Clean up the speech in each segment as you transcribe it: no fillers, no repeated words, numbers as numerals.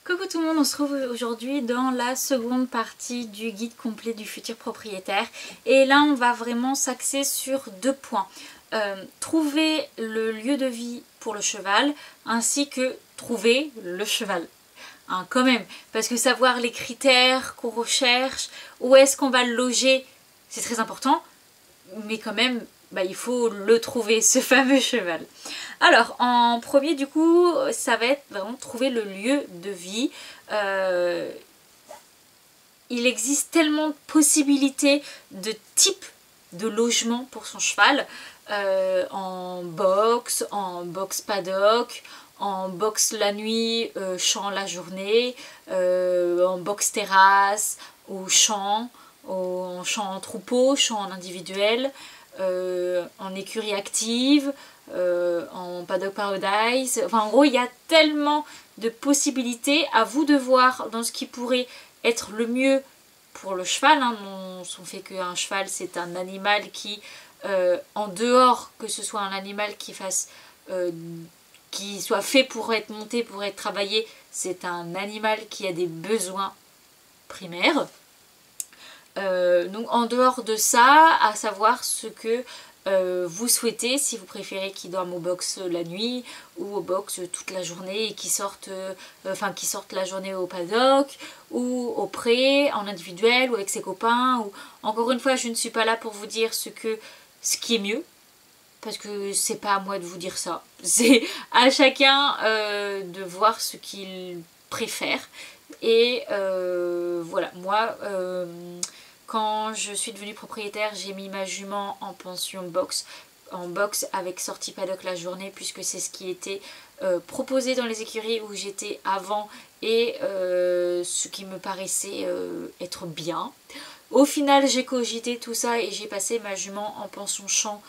Coucou tout le monde, on se retrouve aujourd'hui dans la seconde partie du guide complet du futur propriétaire. Et là on va vraiment s'axer sur deux points. Trouver le lieu de vie pour le cheval ainsi que trouver le cheval. Hein, quand même, parce que savoir les critères qu'on recherche, où est-ce qu'on va le loger, c'est très important. Mais quand même, il faut le trouver, ce fameux cheval. Alors, en premier, du coup, ça va être vraiment trouver le lieu de vie. Il existe tellement de possibilités de type de logement pour son cheval. En box paddock, en box la nuit, champ la journée, en box terrasse, au champ, en champ en troupeau, champ en individuel, en écurie active, en paddock paradise. Enfin, en gros, il y a tellement de possibilités. À vous de voir dans ce qui pourrait être le mieux pour le cheval. Hein. On fait qu'un cheval, c'est un animal qui, en dehors que ce soit un animal qui soit fait pour être monté, pour être travaillé, c'est un animal qui a des besoins primaires. Donc en dehors de ça, à savoir ce que vous souhaitez, si vous préférez qu'il dorme au box la nuit ou au box toute la journée et qu'il sorte, la journée au paddock ou au pré, en individuel ou avec ses copains. Ou... Encore une fois, je ne suis pas là pour vous dire ce qui est mieux, parce que c'est pas à moi de vous dire ça. C'est à chacun de voir ce qu'il préfère. Et voilà, moi... quand je suis devenue propriétaire, j'ai mis ma jument en pension en box avec sortie paddock la journée, puisque c'est ce qui était proposé dans les écuries où j'étais avant et ce qui me paraissait être bien. Au final, j'ai cogité tout ça et j'ai passé ma jument en pension champ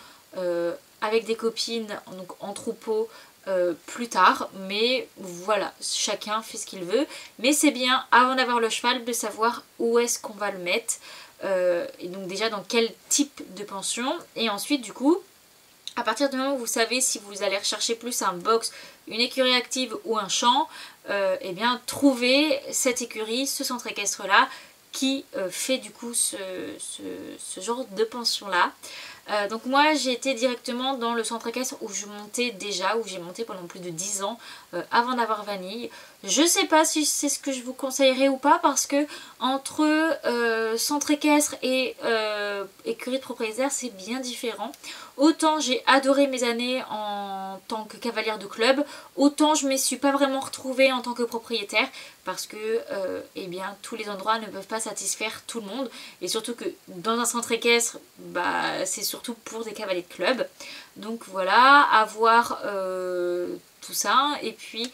avec des copines, donc en troupeau, plus tard. Mais voilà, chacun fait ce qu'il veut. Mais c'est bien, avant d'avoir le cheval, de savoir où est-ce qu'on va le mettre. Et donc déjà dans quel type de pension. Et ensuite du coup, à partir du moment où vous savez si vous allez rechercher plus un box, une écurie active ou un champ, et bien trouver cette écurie, ce centre équestre là qui fait du coup ce genre de pension là. Donc moi j'ai été directement dans le centre équestre où je montais déjà, où j'ai monté pendant plus de 10 ans avant d'avoir Vanille. Je sais pas si c'est ce que je vous conseillerais ou pas, parce que entre centre équestre et écurie de propriétaire, c'est bien différent. Autant j'ai adoré mes années en tant que cavalière de club, autant je ne me suis pas vraiment retrouvée en tant que propriétaire, parce que eh bien, tous les endroits ne peuvent pas satisfaire tout le monde. Et surtout que dans un centre équestre, c'est surtout pour des cavaliers de club. Donc voilà, à voir tout ça. Et puis...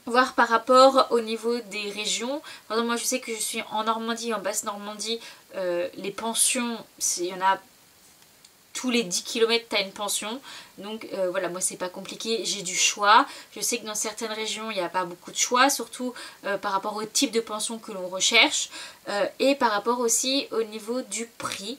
voir par rapport au niveau des régions. Par exemple, moi je sais que je suis en Normandie, en Basse-Normandie, les pensions, il y en a tous les 10 km tu as une pension. Donc voilà, moi c'est pas compliqué, j'ai du choix. Je sais que dans certaines régions il n'y a pas beaucoup de choix, surtout par rapport au type de pension que l'on recherche et par rapport aussi au niveau du prix.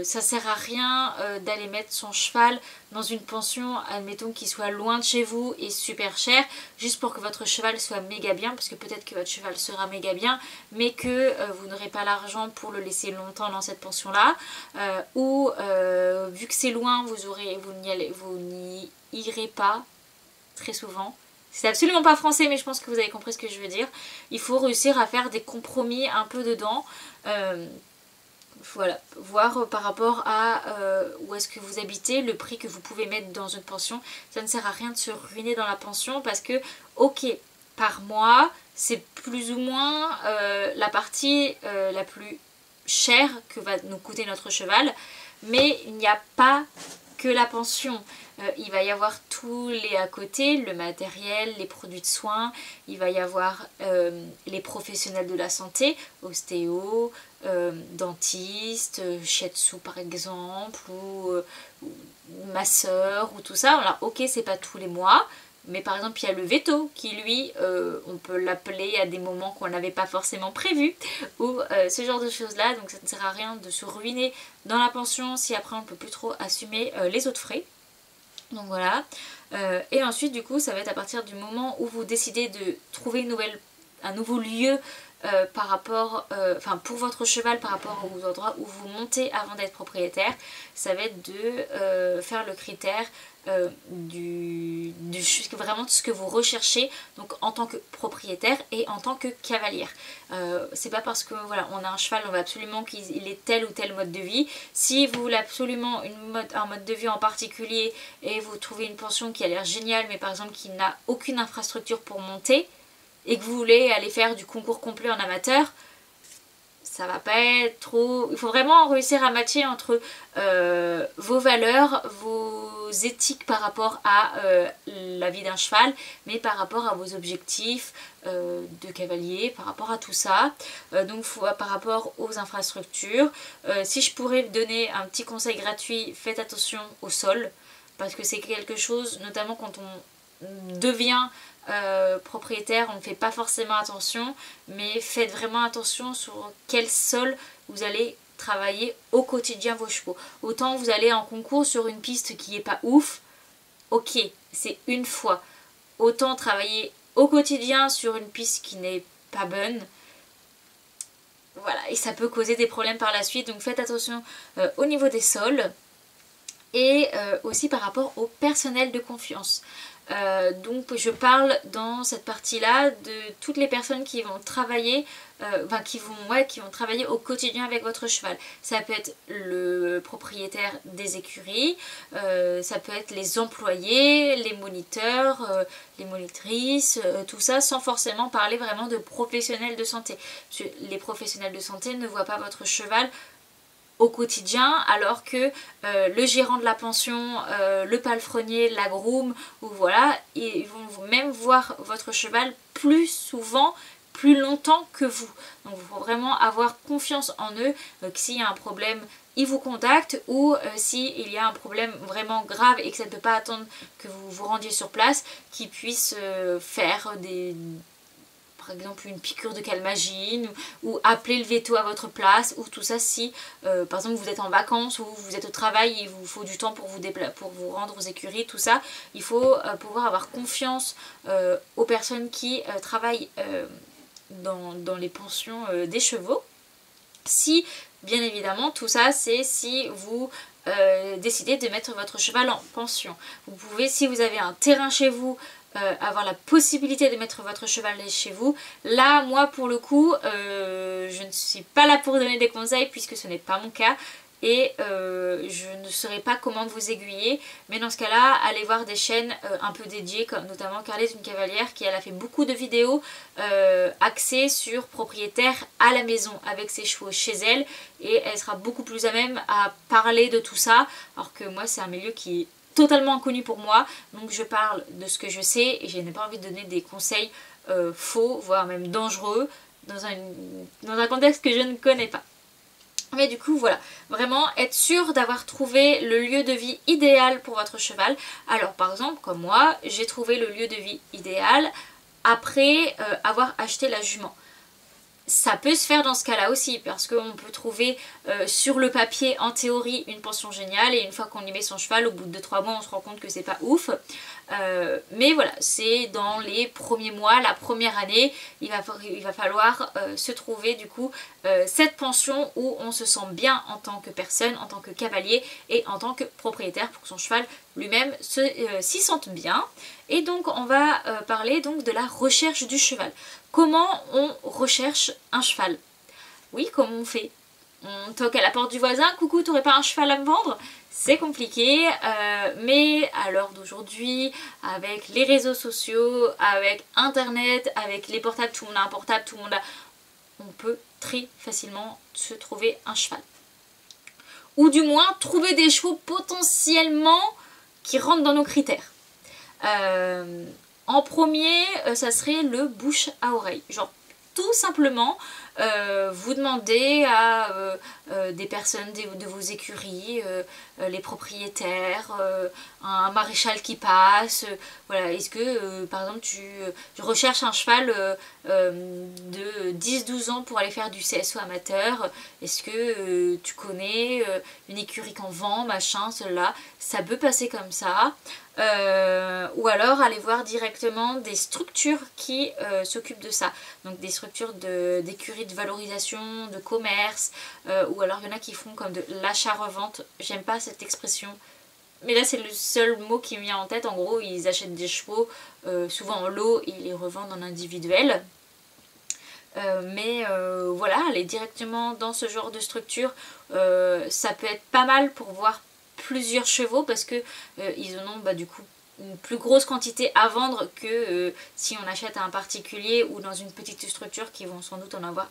Ça sert à rien d'aller mettre son cheval dans une pension, admettons, qui soit loin de chez vous et super cher, juste pour que votre cheval soit méga bien, parce que peut-être que votre cheval sera méga bien, mais que vous n'aurez pas l'argent pour le laisser longtemps dans cette pension là, ou vu que c'est loin, vous n'y irez pas très souvent. C'est absolument pas français, mais je pense que vous avez compris ce que je veux dire. Il faut réussir à faire des compromis un peu dedans. Voilà, voir par rapport à où est-ce que vous habitez, le prix que vous pouvez mettre dans une pension. Ça ne sert à rien de se ruiner dans la pension, parce que, ok, par mois, c'est plus ou moins la partie la plus chère que va nous coûter notre cheval, mais il n'y a pas que la pension. Il va y avoir tous les à côté, le matériel, les produits de soins, il va y avoir les professionnels de la santé, ostéo, dentiste, shiatsu par exemple, ou masseur, ou tout ça. Alors ok, c'est pas tous les mois, mais par exemple il y a le veto qui lui, on peut l'appeler à des moments qu'on n'avait pas forcément prévus, ou ce genre de choses là. Donc ça ne sert à rien de se ruiner dans la pension si après on ne peut plus trop assumer les autres frais. Donc voilà. Et ensuite du coup ça va être à partir du moment où vous décidez de trouver un nouveau lieu par rapport, pour votre cheval par rapport aux endroits où vous montez avant d'être propriétaire, ça va être de faire le critère vraiment de ce que vous recherchez, donc en tant que propriétaire et en tant que cavalière. C'est pas parce que voilà on a un cheval on va absolument qu'il ait tel ou tel mode de vie. Si vous voulez absolument un mode de vie en particulier et vous trouvez une pension qui a l'air géniale mais par exemple qui n'a aucune infrastructure pour monter et que vous voulez aller faire du concours complet en amateur, ça va pas être trop... Il faut vraiment réussir à matcher entre vos valeurs, vos éthiques par rapport à la vie d'un cheval, mais par rapport à vos objectifs de cavalier, par rapport à tout ça. Donc par rapport aux infrastructures. Si je pourrais vous donner un petit conseil gratuit, faites attention au sol, parce que c'est quelque chose, notamment quand on devient propriétaire, on ne fait pas forcément attention, mais faites vraiment attention sur quel sol vous allez travailler au quotidien vos chevaux. Autant vous allez en concours sur une piste qui est pas ouf, ok, c'est une fois. Autant travailler au quotidien sur une piste qui n'est pas bonne, voilà, et ça peut causer des problèmes par la suite. Donc faites attention au niveau des sols et aussi par rapport au personnel de confiance. Donc je parle dans cette partie-là de toutes les personnes qui vont travailler, qui vont travailler au quotidien avec votre cheval. Ça peut être le propriétaire des écuries, ça peut être les employés, les moniteurs, les monitrices, tout ça sans forcément parler vraiment de professionnels de santé. Parce que les professionnels de santé ne voient pas votre cheval au quotidien, alors que le gérant de la pension, le palefrenier, la groom, ou voilà, ils vont même voir votre cheval plus souvent, plus longtemps que vous. Donc il faut vraiment avoir confiance en eux, que s'il y a un problème, ils vous contactent, ou s'il y a un problème vraiment grave et que ça ne peut pas attendre que vous vous rendiez sur place, qu'ils puissent faire par exemple une piqûre de calmagine ou appeler le veto à votre place, ou tout ça si par exemple vous êtes en vacances ou vous êtes au travail et il vous faut du temps pour vous rendre aux écuries, tout ça. Il faut pouvoir avoir confiance aux personnes qui travaillent dans les pensions des chevaux. Si bien évidemment tout ça c'est si vous décidez de mettre votre cheval en pension. Vous pouvez, si vous avez un terrain chez vous, avoir la possibilité de mettre votre cheval chez vous. Là moi pour le coup je ne suis pas là pour donner des conseils puisque ce n'est pas mon cas et je ne saurais pas comment vous aiguiller, mais dans ce cas là allez voir des chaînes un peu dédiées, comme notamment Carly est une cavalière qui elle a fait beaucoup de vidéos axées sur propriétaire à la maison avec ses chevaux chez elle, et elle sera beaucoup plus à même à parler de tout ça, alors que moi c'est un milieu qui est totalement inconnu pour moi, donc je parle de ce que je sais et je n'ai pas envie de donner des conseils faux, voire même dangereux dans un contexte que je ne connais pas. Mais du coup voilà, vraiment être sûr d'avoir trouvé le lieu de vie idéal pour votre cheval. Alors par exemple comme moi, j'ai trouvé le lieu de vie idéal après avoir acheté la jument. Ça peut se faire dans ce cas-là aussi, parce qu'on peut trouver sur le papier en théorie une pension géniale, et une fois qu'on y met son cheval, au bout de 3 mois on se rend compte que c'est pas ouf. Mais voilà, c'est dans les premiers mois, la première année, il va falloir se trouver du coup cette pension où on se sent bien en tant que personne, en tant que cavalier et en tant que propriétaire, pour que son cheval lui-même s'y sente bien. Et donc on va parler donc de la recherche du cheval. Comment on recherche un cheval? Oui, comment on fait? On toque à la porte du voisin, coucou, t'aurais pas un cheval à me vendre? C'est compliqué, mais à l'heure d'aujourd'hui, avec les réseaux sociaux, avec internet, avec les portables, tout le monde a un portable, tout le monde a... On peut très facilement se trouver un cheval. Ou du moins trouver des chevaux potentiellement qui rentrent dans nos critères. En premier, ça serait le bouche à oreille. Genre tout simplement vous demandez à des personnes de vos écuries, les propriétaires, un maréchal qui passe, voilà, est-ce que par exemple tu recherches un cheval de 10-12 ans pour aller faire du CSO amateur, est-ce que tu connais une écurie qu'en vend, machin, cela, ça peut passer comme ça. Ou alors aller voir directement des structures qui s'occupent de ça, donc des structures d'écuries de valorisation, de commerce, ou alors il y en a qui font comme de l'achat-revente, j'aime pas cette expression, mais là c'est le seul mot qui me vient en tête. En gros ils achètent des chevaux souvent en lot et ils les revendent en individuel. Voilà, aller directement dans ce genre de structure, ça peut être pas mal pour voir plusieurs chevaux parce que ils en ont du coup une plus grosse quantité à vendre que si on achète à un particulier ou dans une petite structure qui vont sans doute en avoir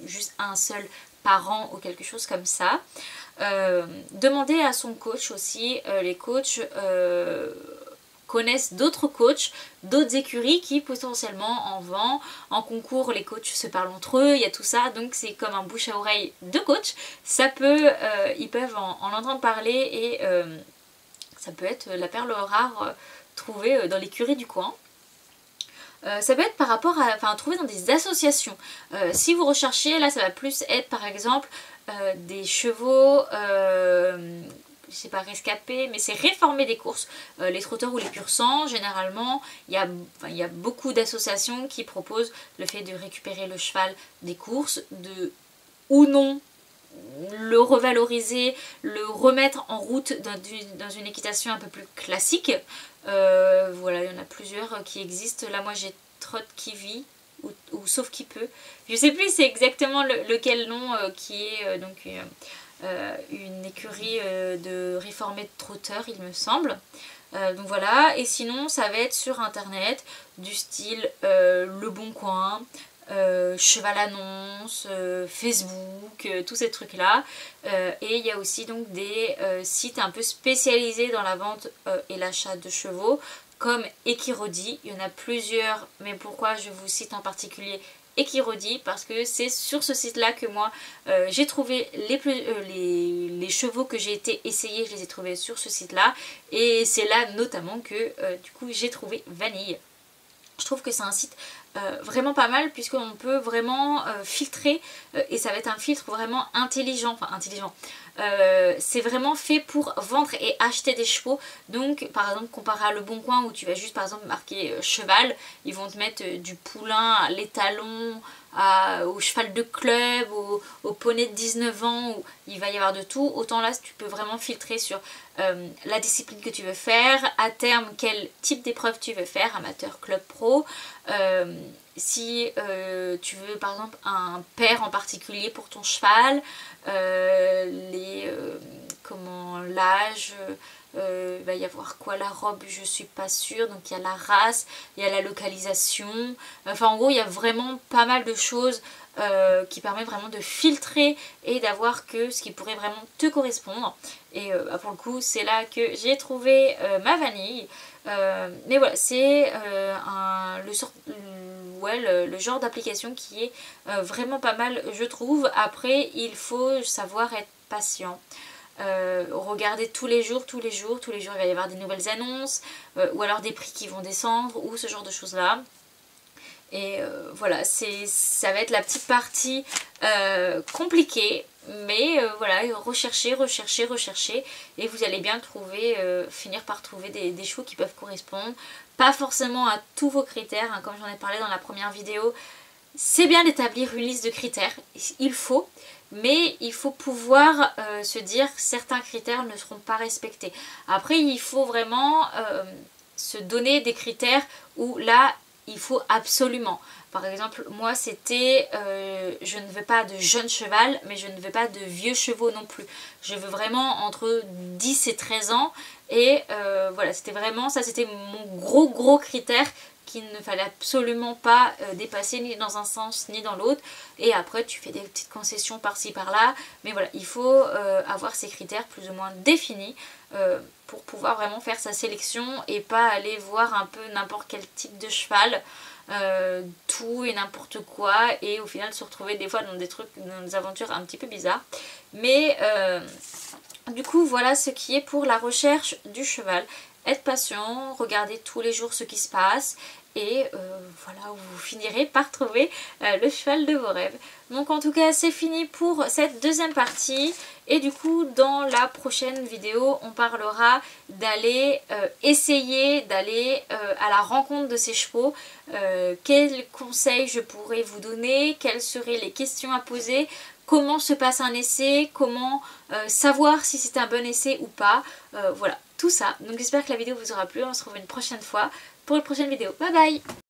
juste un seul par an ou quelque chose comme ça. Demander à son coach aussi, les coachs connaissent d'autres coachs, d'autres écuries qui potentiellement en vendent. En concours, les coachs se parlent entre eux, il y a tout ça, donc c'est comme un bouche à oreille de coach. Ça peut, ils peuvent en entendre parler et ça peut être la perle rare trouvée dans l'écurie du coin. Ça peut être par rapport à, trouver dans des associations. Si vous recherchez, là ça va plus être par exemple des chevaux, je sais pas rescapés, mais c'est réformer des courses. Les trotteurs ou les pur sang, généralement, il y a beaucoup d'associations qui proposent le fait de récupérer le cheval des courses, ou non le revaloriser, le remettre en route dans une équitation un peu plus classique. Voilà, il y en a plusieurs qui existent. Là, moi, j'ai Trot qui vit ou Sauf qui peut. Je sais plus c'est exactement lequel nom qui est donc une écurie de réformés de trotteurs, il me semble. Donc voilà, et sinon, ça va être sur internet du style Le Bon Coin, Cheval Annonce, Facebook, tous ces trucs là, et il y a aussi donc des sites un peu spécialisés dans la vente et l'achat de chevaux comme Equirodi. Il y en a plusieurs, mais pourquoi je vous cite en particulier Equirodi? Parce que c'est sur ce site là que moi j'ai trouvé les chevaux que j'ai été essayer, je les ai trouvés sur ce site là, et c'est là notamment que du coup j'ai trouvé Vanille. Je trouve que c'est un site vraiment pas mal puisqu'on peut vraiment filtrer et ça va être un filtre vraiment intelligent, c'est vraiment fait pour vendre et acheter des chevaux. Donc par exemple comparé à Le Bon Coin où tu vas juste par exemple marquer cheval, ils vont te mettre du poulain à l'étalon, au cheval de club, au poney de 19 ans, où il va y avoir de tout. Autant là tu peux vraiment filtrer sur la discipline que tu veux faire, à terme quel type d'épreuve tu veux faire, amateur, club, pro, si tu veux par exemple un pair en particulier pour ton cheval, l'âge, il va y avoir quoi, la robe je suis pas sûre, donc il y a la race, il y a la localisation, enfin en gros il y a vraiment pas mal de choses qui permet vraiment de filtrer et d'avoir que ce qui pourrait vraiment te correspondre. Et pour le coup c'est là que j'ai trouvé ma vanille. Mais voilà, c'est le genre d'application qui est vraiment pas mal je trouve. Après il faut savoir être patient. Regarder tous les jours il va y avoir des nouvelles annonces ou alors des prix qui vont descendre ou ce genre de choses là. Et voilà, ça va être la petite partie compliquée, mais voilà, recherchez et vous allez bien trouver, finir par trouver des chevaux qui peuvent correspondre. Pas forcément à tous vos critères, hein, comme j'en ai parlé dans la première vidéo. C'est bien d'établir une liste de critères, il faut, mais il faut pouvoir se dire que certains critères ne seront pas respectés. Après, il faut vraiment se donner des critères où là, il faut absolument. Par exemple, moi c'était je ne veux pas de jeune cheval, mais je ne veux pas de vieux chevaux non plus. Je veux vraiment entre 10 et 13 ans. Et voilà, c'était vraiment ça, c'était mon gros critère qu'il ne fallait absolument pas dépasser ni dans un sens ni dans l'autre. Et après tu fais des petites concessions par-ci par-là. Mais voilà, il faut avoir ces critères plus ou moins définis pour pouvoir vraiment faire sa sélection et pas aller voir un peu n'importe quel type de cheval. tout et n'importe quoi et au final se retrouver des fois dans des trucs, dans des aventures un petit peu bizarres. Mais du coup voilà ce qui est pour la recherche du cheval. Être patient, regardez tous les jours ce qui se passe et voilà, vous finirez par trouver le cheval de vos rêves. Donc en tout cas c'est fini pour cette deuxième partie et du coup dans la prochaine vidéo on parlera d'aller essayer d'aller à la rencontre de ces chevaux. Quels conseils je pourrais vous donner, quelles seraient les questions à poser, comment se passe un essai, comment savoir si c'est un bon essai ou pas, voilà tout ça. Donc j'espère que la vidéo vous aura plu, on se retrouve une prochaine fois pour une prochaine vidéo. Bye bye!